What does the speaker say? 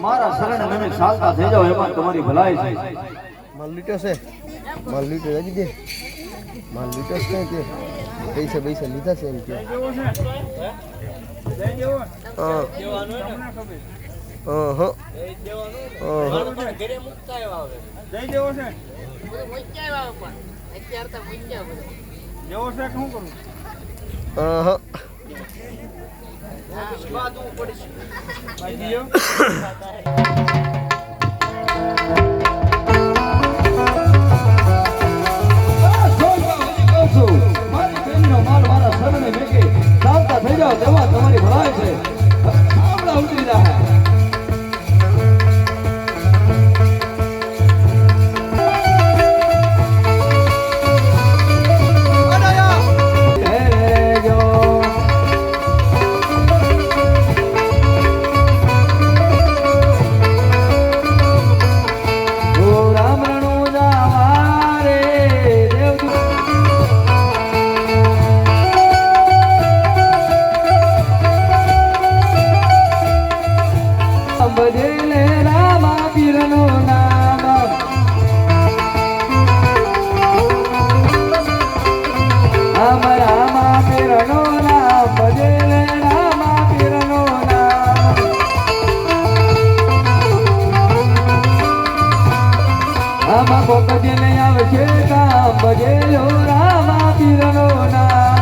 મારા શરણે નમે ચાલતા થઈ જાવ એમાં તમારી ભલાઈ છે. માલ લીટો છે, માલ લીટો લાગી દે, માલ લીટો છે કે પૈસા પૈસા લીધા છે એમ કે હા હા ઘરે મુકતા આવે જઈ દેવો છે મુક્યા આવે પણ અત્યારે તો મુક્યા બધું જેવો છે શું કરું હા બાદુ પડી ભાઈ દીયો મારી બેનનો માલ મારા શરણે મેકે ચાલતા થઈ જાવ તેમાં તમારી ભલાઈ છે. આપણા ઉતરી રહ્યા બજેલે રામા પીરનો નામ રામા પીરનો નામ બજેલે રામા પીરનો નામ આમાં કોક જેને આવશે કામ બજેલો રામા પીરનો નામ